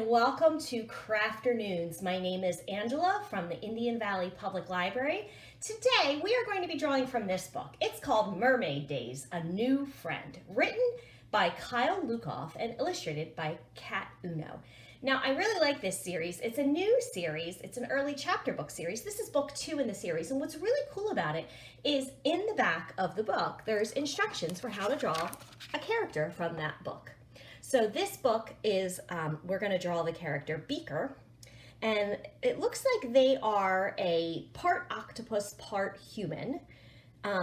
welcome to Crafternoons. My name is Angela from the Indian Valley Public Library. Today we are going to be drawing from this book. It's called Mermaid Days, A New Friend, written by Kyle Lukoff and illustrated by Kat Uno. Now, I really like this series. It's a new series. It's an early chapter book series. This is book 2 in the series, and what's really cool about it is in the back of the book, there's instructions for how to draw a character from that book. So this book is, we're going to draw the character Beaker, and it looks like they are a part octopus, part human.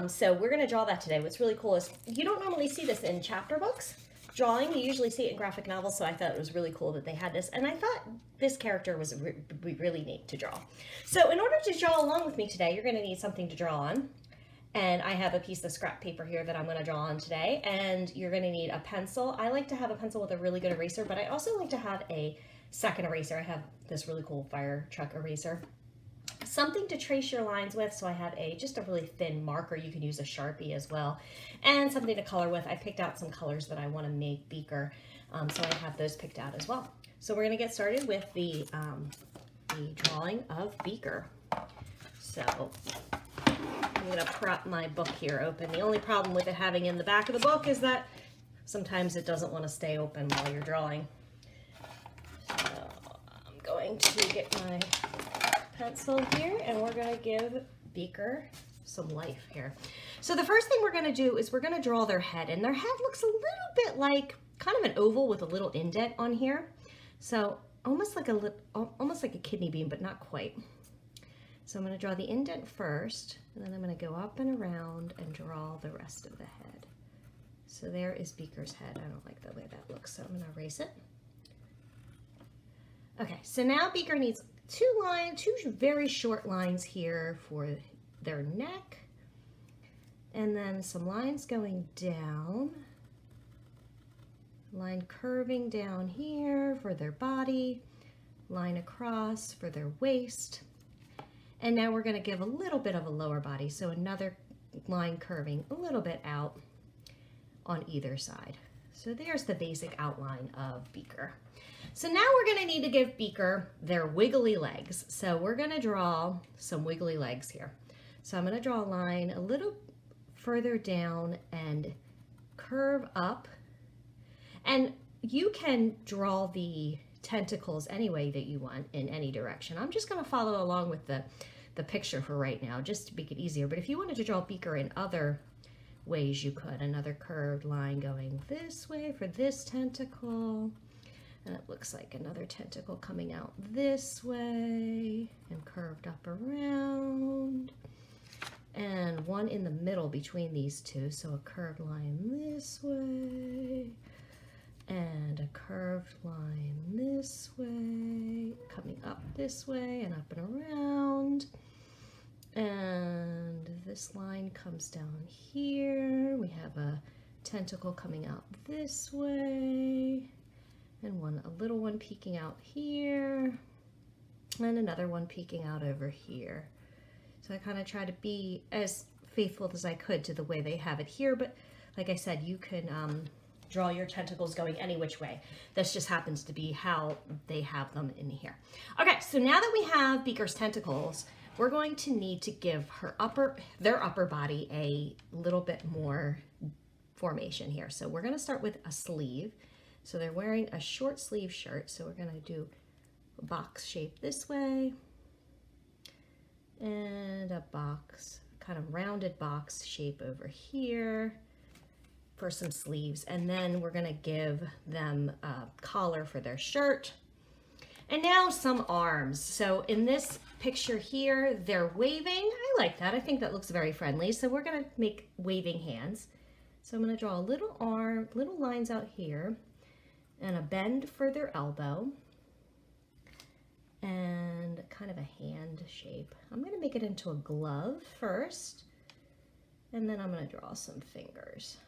So we're going to draw that today. What's really cool is you don't normally see this in chapter books drawing. You usually see it in graphic novels, so I thought it was really cool that they had this, and I thought this character was really neat to draw. So in order to draw along with me today, you're going to need something to draw on. And I have a piece of scrap paper here that I'm going to draw on today, and you're going to need a pencil. I like to have a pencil with a really good eraser, but I also like to have a second eraser. I have this really cool fire truck eraser. Something to trace your lines with, so I have just a really thin marker. You can use a Sharpie as well. And something to color with. I picked out some colors that I want to make Beaker, so I have those picked out as well. So we're going to get started with the drawing of Beaker. So I'm going to prop my book here open. The only problem with it having in the back of the book is that sometimes it doesn't want to stay open while you're drawing. So I'm going to get my pencil here, and we're going to give Beaker some life here. So the first thing we're going to do is we're going to draw their head, and their head looks a little bit like kind of an oval with a little indent on here. So almost like a kidney bean, but not quite. So I'm going to draw the indent first, and then I'm going to go up and around and draw the rest of the head. So there is Beaker's head. I don't like the way that looks, so I'm going to erase it. Okay, so now Beaker needs two very short lines here for their neck, and then some lines going down, line curving down here for their body, line across for their waist. And now we're going to give a little bit of a lower body, so another line curving a little bit out on either side. So there's the basic outline of Beaker. So now we're going to need to give Beaker their wiggly legs. So we're going to draw some wiggly legs here. So I'm going to draw a line a little further down and curve up. And you can draw the tentacles any way that you want in any direction. I'm just going to follow along with the picture for right now, just to make it easier. But if you wanted to draw Beaker in other ways, you could. Another curved line going this way for this tentacle, and it looks like another tentacle coming out this way and curved up around, and one in the middle between these two, so a curved line this way and a curved line this way, coming up this way and up and around. And this line comes down here. We have a tentacle coming out this way, and a little one peeking out here, and another one peeking out over here. So I kind of try to be as faithful as I could to the way they have it here, but like I said, you can draw your tentacles going any which way. This just happens to be how they have them in here. Okay, so now that we have Beaker's tentacles, we're going to need to give their upper body a little bit more formation here. So we're going to start with a sleeve. So they're wearing a short sleeve shirt, so we're going to do a box shape this way, and a box, kind of rounded box shape over here for some sleeves. And then we're going to give them a collar for their shirt. And now some arms. So in this picture here, they're waving. I like that. I think that looks very friendly. So we're going to make waving hands. So I'm going to draw a little arm, little lines out here, and a bend for their elbow, and kind of a hand shape. I'm going to make it into a glove first, and then I'm going to draw some fingers.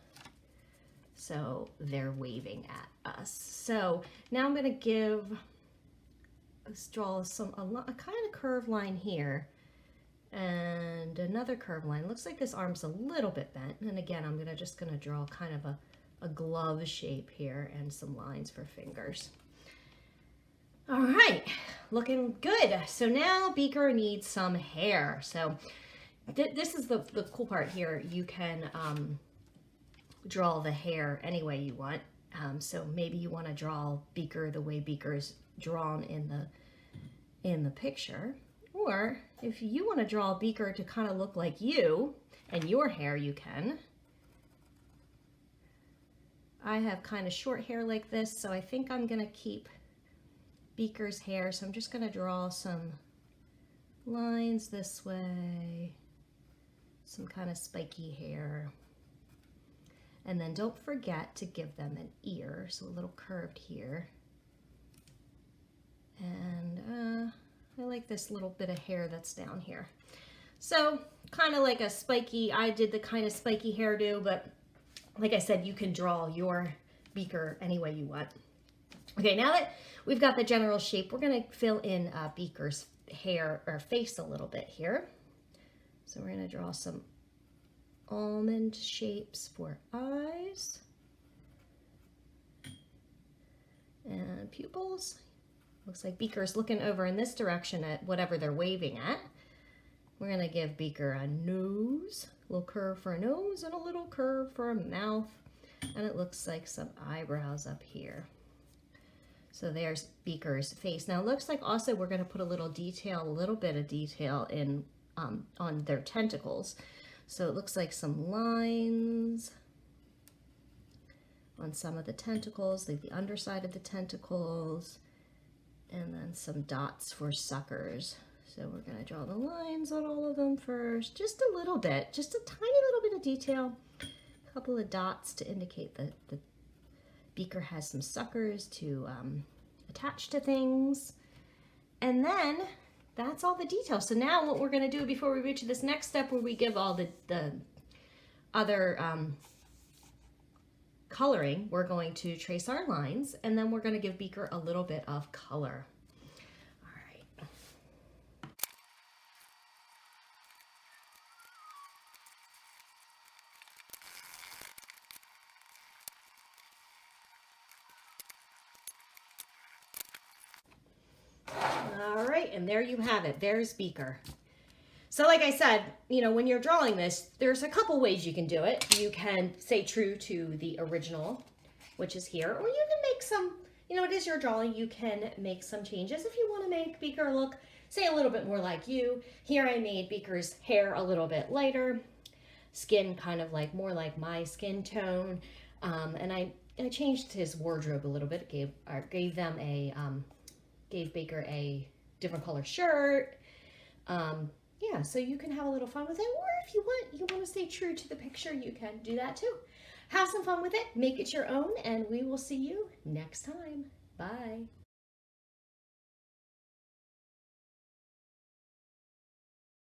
So they're waving at us. So now I'm going to draw a kind of curved line here, and another curved line. Looks like this arm's a little bit bent, and again I'm just going to draw kind of a glove shape here and some lines for fingers. All right, looking good. So now Beaker needs some hair. So this is the cool part here. You can draw the hair any way you want. So maybe you want to draw Beaker the way Beaker's drawn in the picture. Or if you want to draw Beaker to kind of look like you and your hair, you can. I have kind of short hair like this, so I think I'm going to keep Beaker's hair. So I'm just going to draw some lines this way, some kind of spiky hair. And then don't forget to give them an ear, so a little curved here. And I like this little bit of hair that's down here. So kind of like a spiky, I did the kind of spiky hairdo, but like I said, you can draw your Beaker any way you want. Okay, now that we've got the general shape, we're gonna fill in Beaker's hair or face a little bit here. So we're gonna draw some almond shapes for eyes and pupils. Looks like Beaker's looking over in this direction at whatever they're waving at. We're gonna give Beaker a nose, a little curve for a nose and a little curve for a mouth. And it looks like some eyebrows up here. So there's Beaker's face. Now it looks like also we're gonna put a little bit of detail in on their tentacles. So it looks like some lines on some of the tentacles, like the underside of the tentacles, and then some dots for suckers. So we're going to draw the lines on all of them first, just a little bit, just a tiny little bit of detail, a couple of dots to indicate that the Beaker has some suckers to attach to things. And then that's all the details. So now what we're going to do before we reach this next step where we give all the other coloring, we're going to trace our lines, and then we're going to give Beaker a little bit of color. All right, and there you have it. There's Beaker. So like I said, you know, when you're drawing this, there's a couple ways you can do it. You can stay true to the original, which is here, or you can make some, you know, it is your drawing. You can make some changes if you want to make Beaker look, say, a little bit more like you. Here I made Beaker's hair a little bit lighter, skin kind of like more like my skin tone, and I changed his wardrobe a little bit. Gave Beaker a different color shirt. Yeah, so you can have a little fun with it, or if you want to stay true to the picture, you can do that too. Have some fun with it, make it your own, and we will see you next time. Bye.